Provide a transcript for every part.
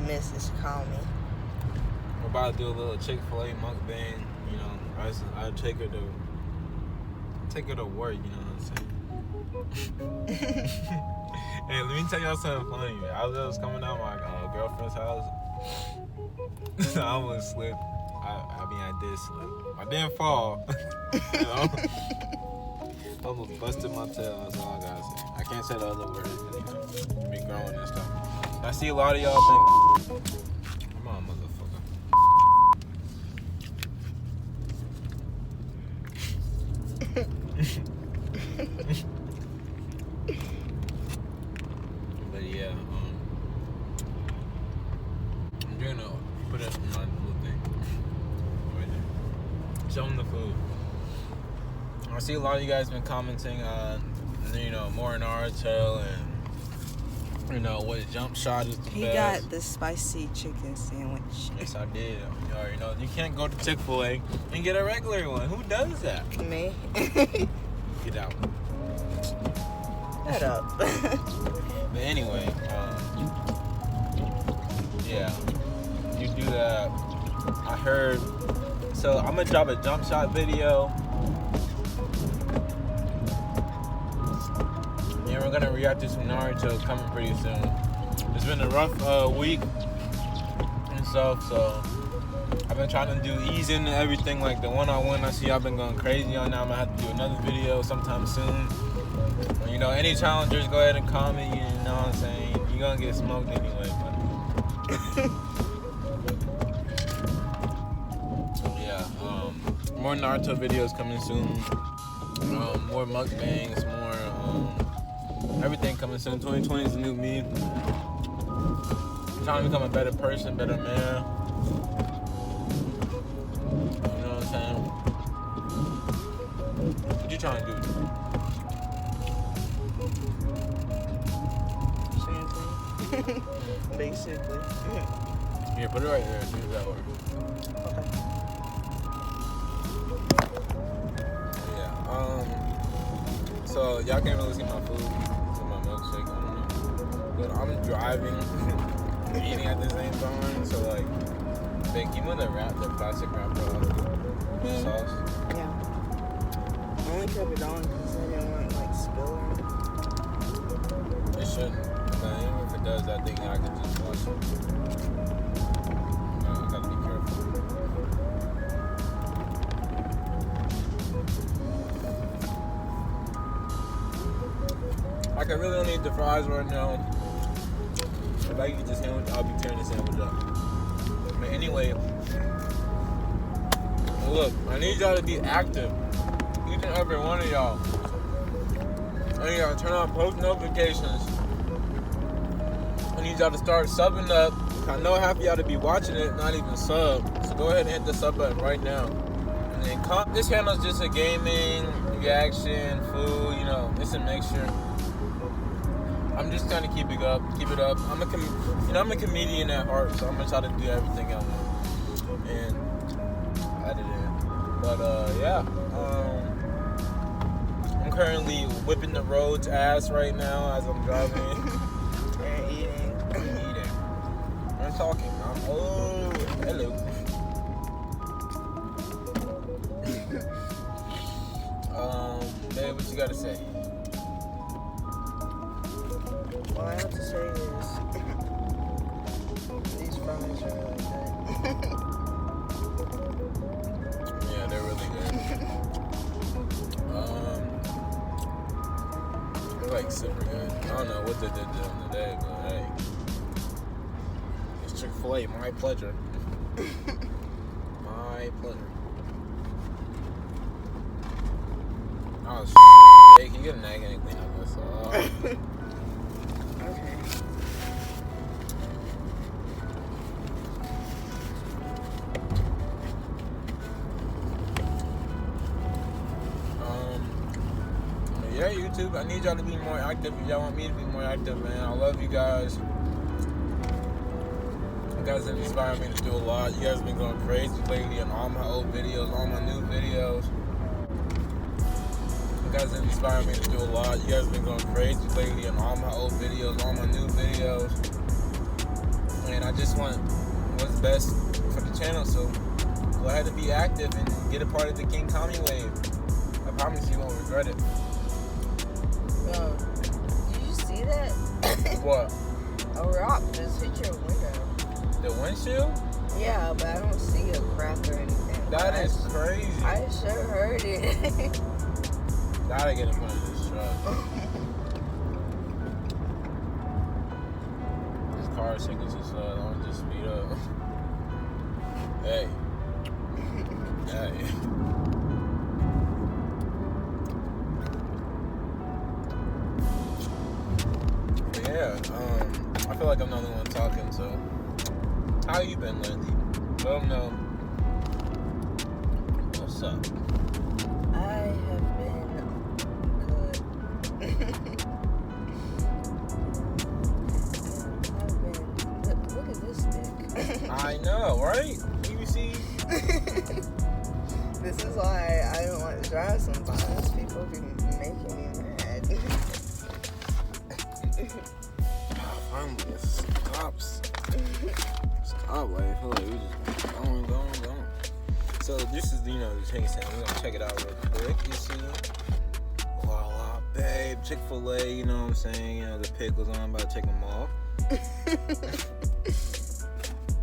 Mrs. Call Me. We're about to do a little Chickfilla mukbang. You know, I take her to work. You know what I'm saying? Hey, let me tell y'all something funny. I was coming out my girlfriend's house. I almost slipped. I did slip. I didn't fall. You know? I almost busted my tail. That's all I gotta say. I can't say the other words. You know, be growing and stuff. I see a lot of y'all think. Come on, motherfucker. But yeah, I'm doing put it in my little thing right there. Show them the food. I see a lot of you guys been commenting on, you know, more Naruto and, you know, what jump shot is the best. He got the spicy chicken sandwich. Yes, I did. You already know. You can't go to Chick-fil-A and get a regular one. Who does that? Me. Get out. Shut up. But anyway, yeah, you do that. I heard. So I'm gonna drop a jump shot video. And we're gonna react to some Naruto coming pretty soon. It's been a rough week and stuff, so I've been trying to do ease into everything. Like the one-on-one, I see I've been going crazy on now. I'm gonna have to do another video sometime soon. You know, any challengers, go ahead and comment. You know what I'm saying? You're gonna get smoked anyway. But yeah, more Naruto videos coming soon. More mukbangs, more everything coming soon. 2020 is the new me. I'm trying to become a better person, better man. You know what I'm saying? What you trying to do? Same thing. Basically. Here, put it right there. See if that works. Okay. Yeah. So y'all can't really see my food. My milkshake. I don't know. But I'm driving, eating at the same time. So like, you know the plastic wrapper of the sauce. Yeah. I only kept it on because I didn't want like spill or anything. It shouldn't. But even if it does, I think I can just wash it. I gotta be careful. Like I really don't need the fries right now. If I eat the sandwich, I'll be tearing the sandwich up. But anyway, look, I need y'all to be active. Each and every one of y'all. I need y'all to turn on post notifications. I need y'all to start subbing up. I know half of y'all to be watching it, not even sub. So go ahead and hit the sub button right now. And then this channel is just a gaming, reaction, food, you know, it's a mixture. I'm just trying to keep it up. I'm a comedian at heart, so I'm gonna try to do everything I want and edit it. But yeah, I'm currently whipping the road's ass right now as I'm driving and eating. I'm talking. Oh, hello. Babe, what you gotta say? All I have to say is these fries are really good. Yeah, they're really good. They're like super good. I don't know what they did the other day, but hey, it's Chick-fil-A. My pleasure. My pleasure. Oh shit! Hey, can you get an egg and anything on this? Okay. Yeah, YouTube, I need y'all to be more active if y'all want me to be more active, man. I love you guys. You guys have inspired me to do a lot. You guys have been going crazy lately on all my old videos, all my new videos. You guys have inspired me to do a lot. You guys have been going crazy lately on all my old videos, all my new videos. And I just want what's best for the channel. So go ahead and be active and get a part of the King Kami wave. I promise you won't regret it. Yo, did you see that? What? A rock just hit your window. The windshield? Yeah, but I don't see a crack or anything. That is crazy. I sure heard it. Gotta get in front of this truck. This car is taking too slow. I want to just speed up. Hey. Hey. But yeah, I feel like I'm the only one talking, so how you been lately? Let them know. What's up? I have been good. Look at this stick. I know, right? You see? This is why I don't want to drive sometimes. People be making me mad. Finally, it stops. Stop, like, hold on, we just going. So this is, the chain stand. We're gonna check it out real quick. You see? Voila, babe. Chickfilla, you know what I'm saying? The pickles on. I'm about to take them off.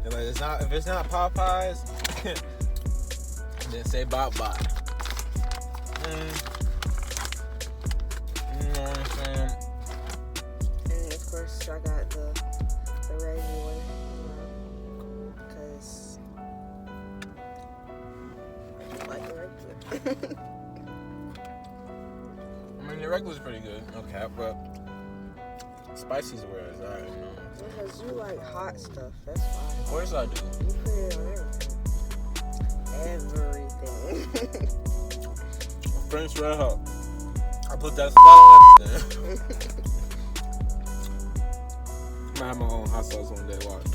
Like, if it's not Popeyes, then say bye-bye. You know what I'm saying? And of course, I got the regular, because I like the regular. I mean, the regular's pretty good, no cap, but spicy's where it's at, you know. Because you like hot stuff, that's why. Of course I do. You put it on everything. French red hot. I put that spot on everything. I'm gonna have my own hot sauce one day, watch.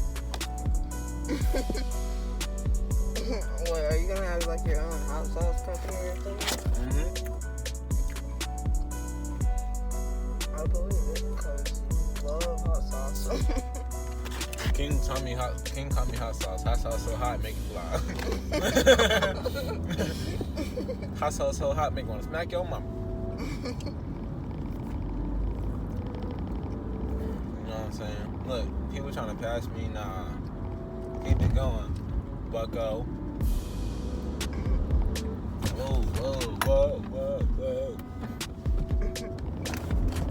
What, are you gonna have like your own hot sauce company or something? Mm-hmm. I believe it because you love hot sauce. King Kami hot sauce. Hot sauce so hot, make it fly. Hot sauce so hot, make you wanna smack your mama. You know what I'm saying? Look, people trying to pass me, nah. Keep it going, bucko. Whoa.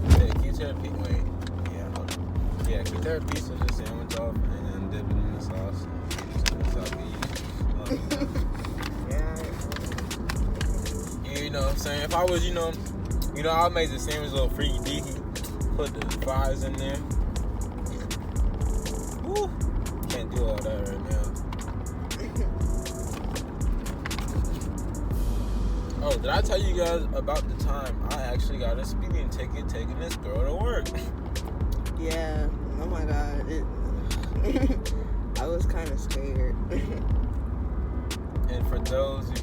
Yeah, keep tearing a piece. Wait. Yeah, keep tearing a piece of the sandwich off and then dip it in the sauce. Yeah, you know what I'm saying? If I was, I'll make the sandwich a little freaky deaky. Put the fries in there. Woo! Can't do all that right now. Oh, did I tell you guys about the time I actually got a speeding ticket taking this girl to work? Yeah, oh my god. I was kind of scared. And for those who...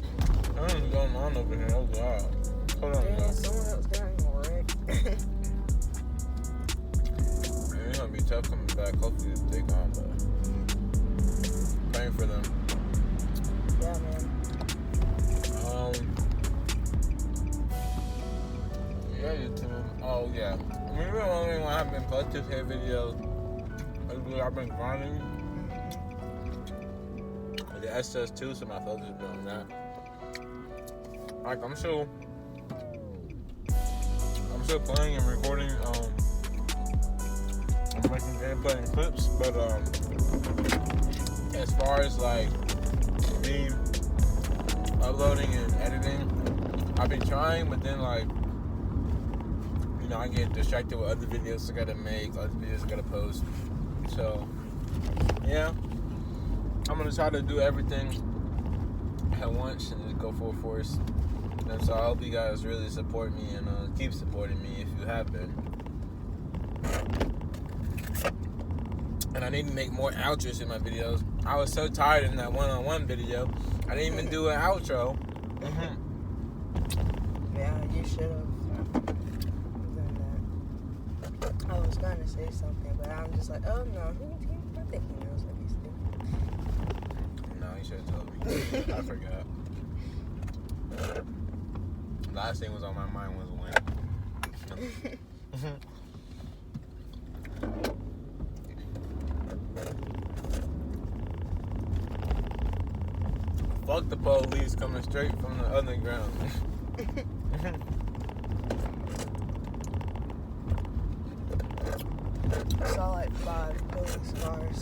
I don't know what's going on over here. Oh, God. Hold on, Yeah, guys. someone else got wrecked. Man, it's going to be tough coming back. Hopefully they gone, but... Praying for them. Yeah, man. Yeah, YouTube. Oh, yeah. Remember when I have been posting here videos? I've been grinding. The SS2, so my focus has been on that. Like, I'm still playing and recording, I'm making gameplay and clips, but, as far as, like, me uploading and editing, I've been trying, but then, like, I get distracted with other videos I gotta make, other videos I gotta post. So, yeah, I'm gonna try to do everything at once and just go full force. And so I hope you guys really support me and keep supporting me if you have been. And I need to make more outros in my videos. I was so tired in that one-on-one video. I didn't even do an outro. Yeah, you should have. I was gonna say something, but I'm just like, oh no, I think he knows what you should have told me. I forgot. Last thing was on my mind was when. Fuck the police coming straight from the underground. I saw like 5 police cars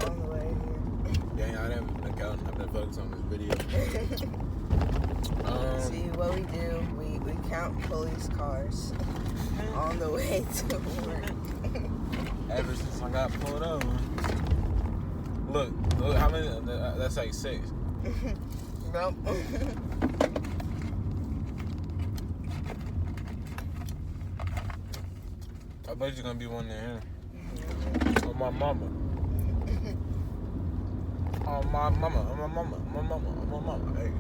on the way here. Yeah, I didn't look out. I've been focused on this video. See what we do? We count police cars on the way to work. Ever since I got pulled over. Look how many? That's like 6. Nope. I bet you're gonna be one there. Oh my mama. Oh my mama. Oh my mama. My mama. My mama. Hey.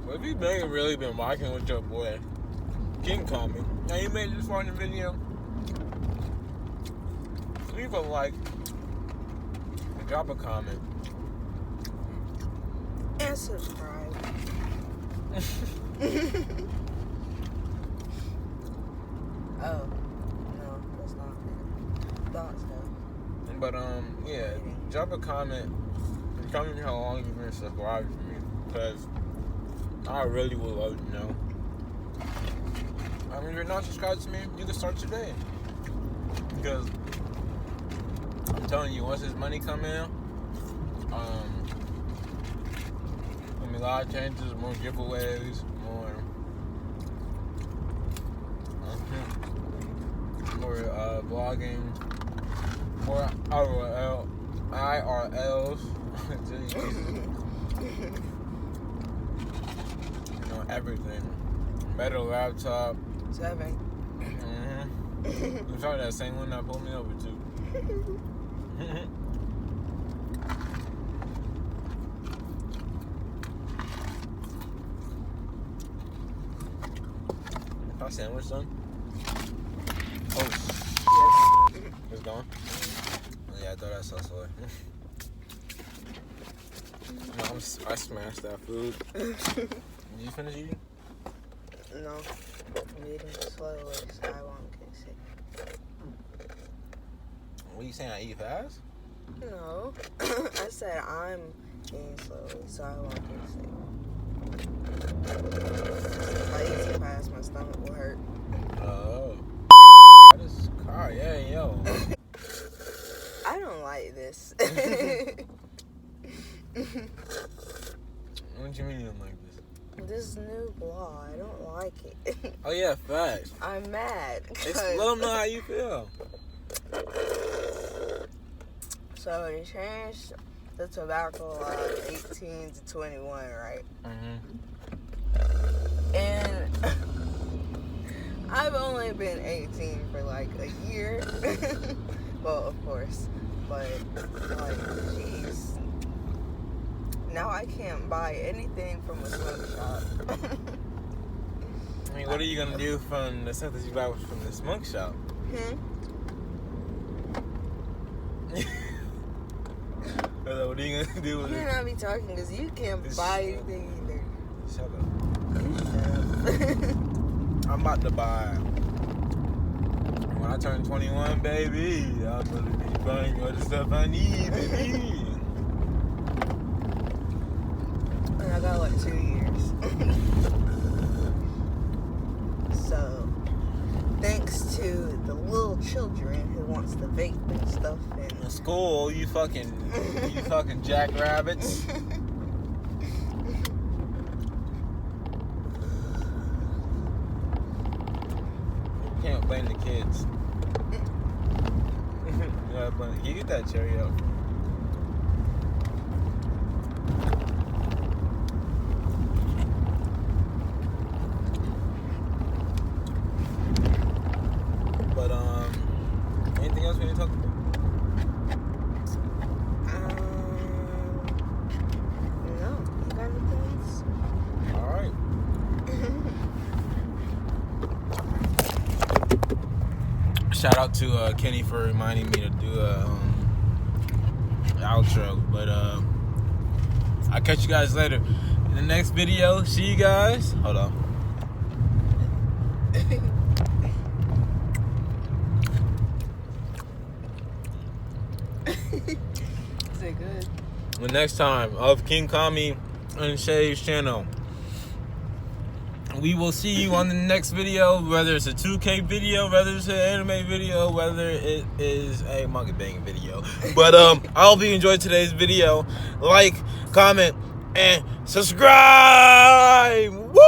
Well, if you really been rocking with your boy, King call me. Now you made this far in the video. Leave a like. Drop a comment. And subscribe. Oh, no, that's not good. Thought so. But yeah, drop a comment. Tell me how long you've been subscribing for me, because I really would love to know. I mean, if you're not subscribed to me, you can start today. Because I'm telling you, once this money come in, there'll be a lot of changes, more giveaways, more vlogging, more IRLs. You know, everything. Better laptop. 7. You probably that same one that pulled me over too. Our sandwich done? Oh, Yes. it's gone? Oh, yeah, I thought I saw soy. No, I smashed that food. Did you finish eating? No. I'm eating slowly so I won't get sick. What are you saying? I eat fast? No. I said I'm eating slowly so I won't get sick. If I eat too fast, my stomach will hurt. Oh. This car, yeah, yo. I don't like this. What do you mean you don't like this? This new law, I don't like it. Oh yeah, facts. I'm mad. Let them know how you feel. So they changed the tobacco law 18 to 21, right? Mm-hmm. And I've only been 18 for like a year. Well, of course. But, like, jeez. Now I can't buy anything from a smoke shop. I mean, what are you gonna do from the stuff that you buy from the smoke shop? What are you gonna do with You it? cannot be talking because you can't buy anything either. Shut up. I'm about to buy. When I turn 21, baby, I'm gonna be buying all the stuff I need, baby. And I got like 2 years. So, thanks to the little children who wants to vape and stuff In and school, you fucking jackrabbits. You can't blame the kids. Yeah, but you get that cherry up. But anything else we need to talk about? no, you got anything else? All right. Shout out to Kenny for reminding me to do a outro. But I'll catch you guys later in the next video. See you guys. Hold on. Is it good? The next time of King Kami and Shay's channel. We will see you on the next video, whether it's a 2K video, whether it's an anime video, whether it is a mukbang video. But I hope you enjoyed today's video. Like, comment, and subscribe. Woo!